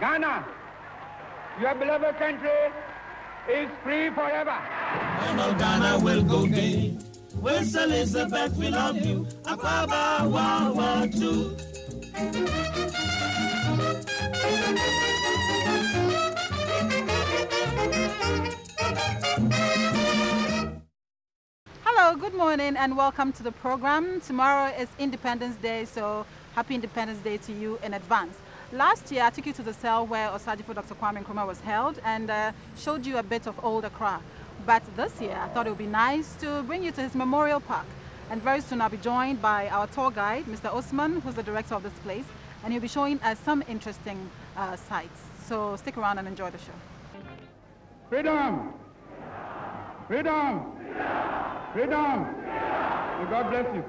Ghana, your beloved country, is free forever. Ghana will go gay. West Elizabeth, we love you. Akaba, wow, wow, too. Hello, good morning and welcome to the program. Tomorrow is Independence Day, so happy Independence Day to you in advance. Last year, I took you to the cell where Osajifo Dr. Kwame Nkrumah was held and showed you a bit of old Accra. But this year, I thought it would be nice to bring you to his memorial park. And very soon, I'll be joined by our tour guide, Mr. Osman, who's the director of this place, and he'll be showing us some interesting sights. So stick around and enjoy the show. Freedom! Freedom! Freedom! May God bless you.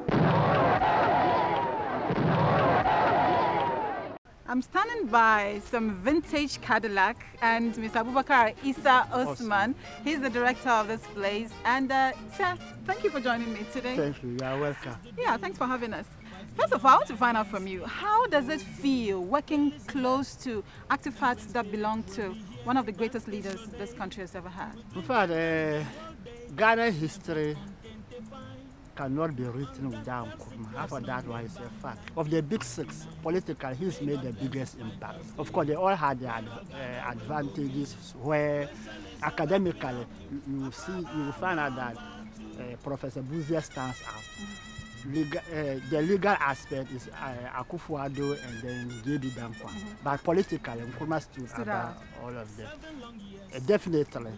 I'm standing by some vintage Cadillac and Mr. Abubakar Isa Osman. He's the director of this place. And sir, thank you for joining me today. Thank you. You are welcome. Yeah, thanks for having us. First of all, I want to find out from you, how does it feel working close to artifacts that belong to one of the greatest leaders this country has ever had? In fact, Ghana history cannot be written without Nkrumah. For that one is a fact. Of the big six, politically, he's made the biggest impact. Of course, they all had their advantages where academically, you will find out that Professor Buzia stands out. The legal aspect is Akufo-Addo and then J.B. Dankwa. But politically, Nkrumah stood above all of them. Definitely,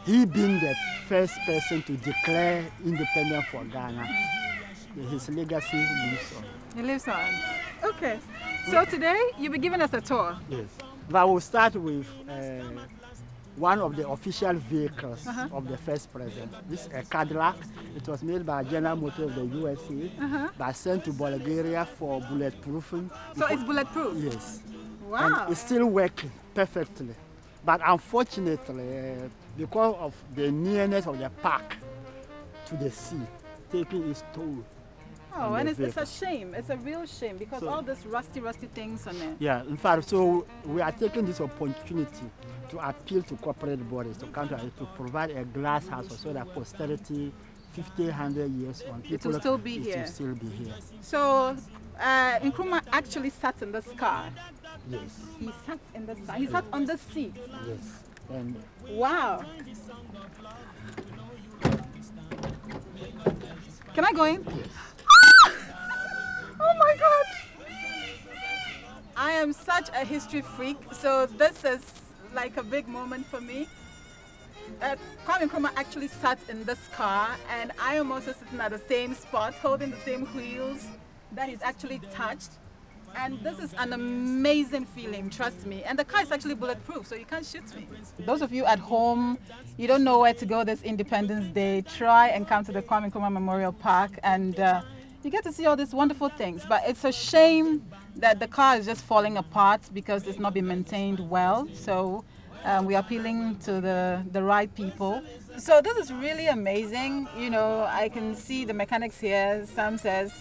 he being the first person to declare independence for Ghana, his legacy lives on. He lives on. Okay. So today, you'll be giving us a tour. Yes. But we'll start with one of the official vehicles of the first president. This is a Cadillac. It was made by General Motors of the USA, but sent to Bulgaria for bulletproofing. So it's bulletproof? Yes. Wow. And it's still working perfectly. But unfortunately, because of the nearness of the park to the sea, taking its toll. Oh, and it's a shame. It's a real shame because all these rusty things on there. Yeah, in fact, so we are taking this opportunity to appeal to corporate bodies to come to provide a glass house so that posterity, 50, 100 years on, it will still be here. It will still be here. So, Nkrumah actually sat in this car. Yes. He sat in this car. He sat on the seat. Yes. And wow. Can I go in? Yes. Oh my God! I am such a history freak, so this is like a big moment for me. Kwame Nkrumah actually sat in this car, and I am also sitting at the same spot, holding the same wheels that he's actually touched. And this is an amazing feeling, trust me. And the car is actually bulletproof, so you can't shoot me. Those of you at home, you don't know where to go this Independence Day, try and come to the Kwame Nkrumah Memorial Park, and you get to see all these wonderful things. But it's a shame that the car is just falling apart because it's not been maintained well. So we're appealing to the right people. So this is really amazing. You know, I can see the mechanics here. Sam says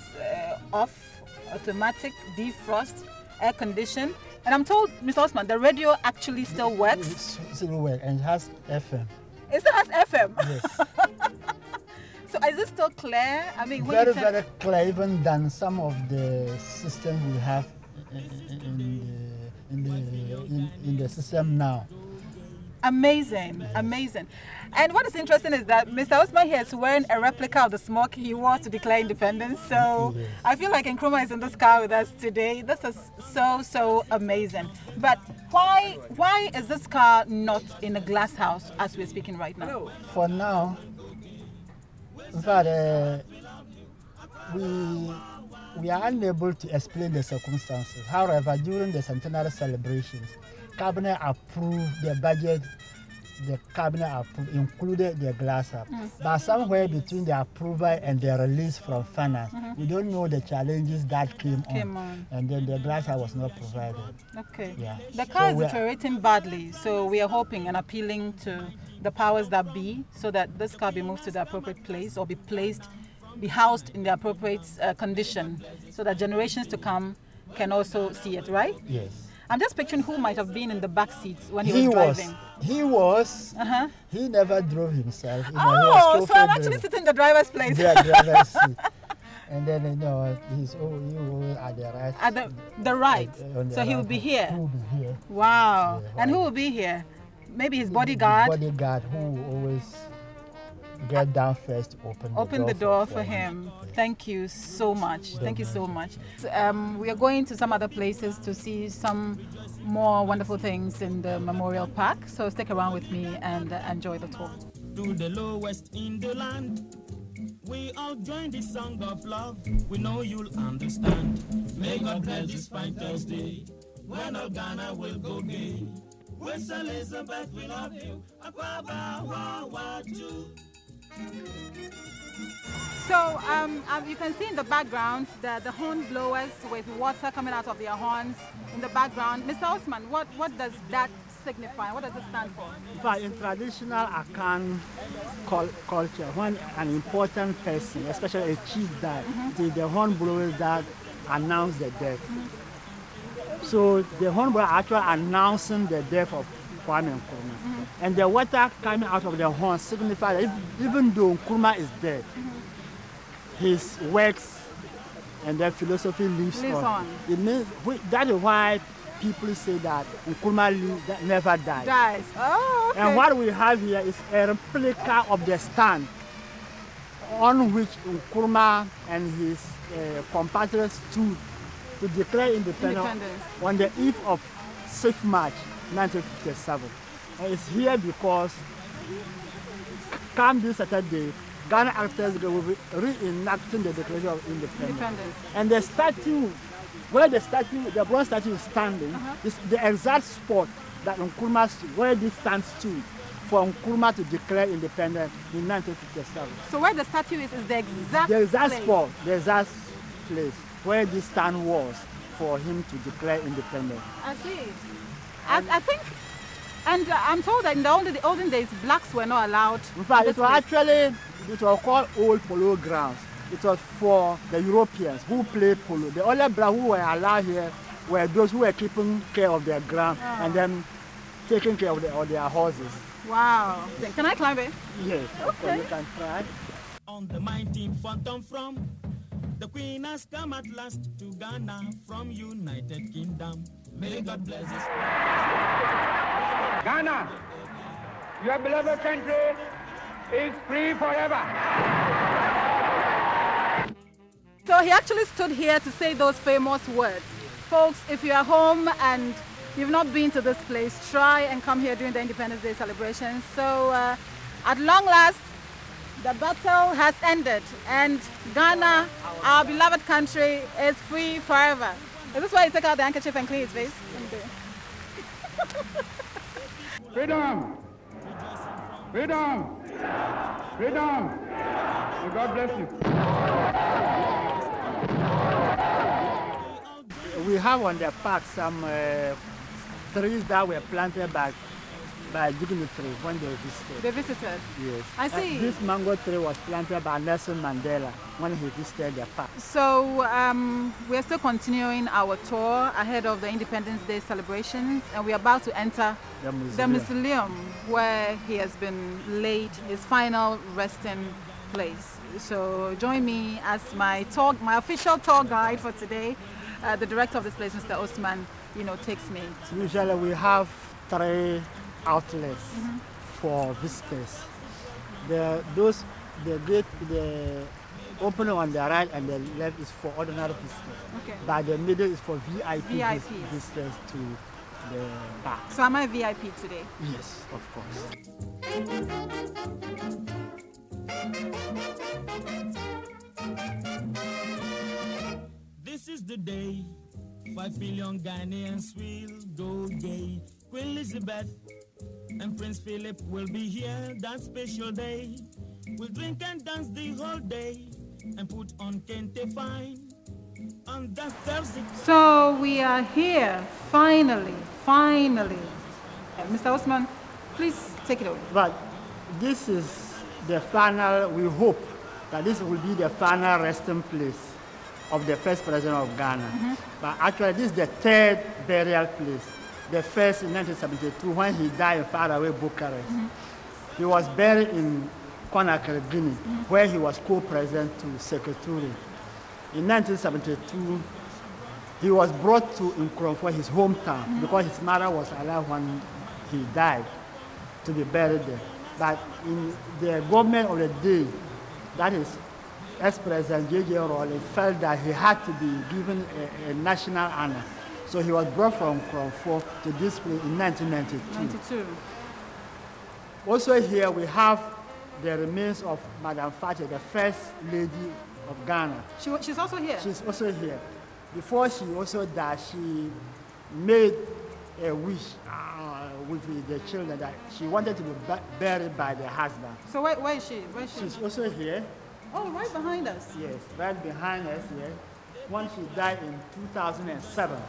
off, automatic, defrost, air condition. And I'm told, Mr. Osman, the radio actually still works. It still works and it has FM. It still has FM? Yes. So is it still clear? I mean, very clear, even than some of the systems we have in the system now. Amazing, amazing. And what is interesting is that Mr. Osman here is wearing a replica of the smock he wore to declare independence. So yes. I feel like Nkrumah is in this car with us today. This is so amazing. But why is this car not in a glass house as we're speaking right now? For now, in fact, we are unable to explain the circumstances. However, during the centenary celebrations, Cabinet approved the budget. The Cabinet approved, included the glass house. But somewhere between the approval and the release from finance, we don't know the challenges that came on. And then the glass house was not provided. Okay. Yeah. The car is deteriorating badly, so we are hoping and appealing to the powers that be so that this car be moved to the appropriate place or be housed in the appropriate condition so that generations to come can also see it, right? Yes. I'm just picturing who might have been in the back seats when he was driving. He was. He never drove himself. You know, Oh, so I'm actually sitting in the driver's place. Yeah, driver's seat. And then, you know, he was at the right. At the right. So he will be here. He will be here. Wow. Yeah, and who will be here? Maybe his bodyguard. His bodyguard who always get down first to open the door for him. Thank you so much. Thank you so much. We are going to some other places to see some more wonderful things in the Memorial Park. So stick around with me and enjoy the tour. To the lowest in the land, we all join the song of love. We know you'll understand. May God bless this fine Thursday, when all Ghana will go gay. West Elizabeth, we love you. Akwaba, Wawa, too. So you can see in the background the horn blowers with water coming out of their horns in the background. Mr. Osman, what does that signify? What does it stand for? In traditional Akan culture, when an important person, especially a chief, died, it is the horn blowers that announce the death. So the horn blower actually announcing the death of Kwame Nkrumah. And the water coming out of the horn signifies that even though Nkrumah is dead, his works and their philosophy lives on. It means that is why people say that Nkrumah never dies. Oh, okay. And what we have here is a replica of the stand on which Nkrumah and his compatriots stood to declare independence on the eve of 6th March 1957. And it's here because come this Saturday, Ghana actors will be reenacting the Declaration of Independence. And the statue, where the bronze statue is standing, is the exact spot that Nkrumah, where this stand stood for Nkrumah to declare independence in 1957. So where the statue is the exact spot, the exact place where this stand was for him to declare independence. I see. I think, and I'm told that in the olden days, blacks were not allowed. In fact, it was called Old Polo Grounds. It was for the Europeans who played polo. The only blacks who were allowed here were those who were keeping care of their ground and then taking care of their horses. Wow. Can I climb it? Yes, okay. You can try. On the 19th phantom from, the Queen has come at last to Ghana from United Kingdom. May God bless us. Ghana, your beloved country, is free forever. So he actually stood here to say those famous words. Folks, if you are home and you've not been to this place, try and come here during the Independence Day celebrations. So at long last, the battle has ended and Ghana, our beloved country, is free forever. Is this why you take out the handkerchief and clean his face? Freedom! Freedom! Freedom! May God bless you. We have on the park some trees that were planted by dignitaries when they visited. They visited? Yes. I see. This mango tree was planted by Nelson Mandela when he visited the park. So we are still continuing our tour ahead of the Independence Day celebrations, and we are about to enter the mausoleum where he has been laid, his final resting place. So join me as my official tour guide for today. The director of this place, Mr. Osman, takes me. Usually we have 3 outlets for visitors. The opening on the right and the left is for ordinary visitors. Okay. But the middle is for VIP visitors to the park. So am I VIP today? Yes, of course. This is the day 5 billion Ghanaians will go gay. Queen Elizabeth and Prince Philip will be here that special day. We'll drink and dance the whole day and put on Kente Fine on that Thursday. So we are here, finally. Mr. Osman, please take it away. But this is the final, we hope that this will be the final resting place of the first president of Ghana. But actually, this is the third burial place. The first in 1972, when he died in faraway Bucharest. He was buried in Conakry, Guinea, where he was co-president to Secretary. In 1972, he was brought to Nkrumah, his hometown, because his mother was alive when he died, to be buried there. But in the government of the day, that is ex-president J.J. Rowling, felt that he had to be given a national honor. So he was brought from Nkrumah to this place in 1992. Also here we have the remains of Madame Fatih, the first lady of Ghana. She's also here? She's also here. Before she also died, she made a wish with the children that she wanted to be buried by the husband. So where is she? She's also here. Oh, right behind us. Yes, right behind us here. When she died in 2007.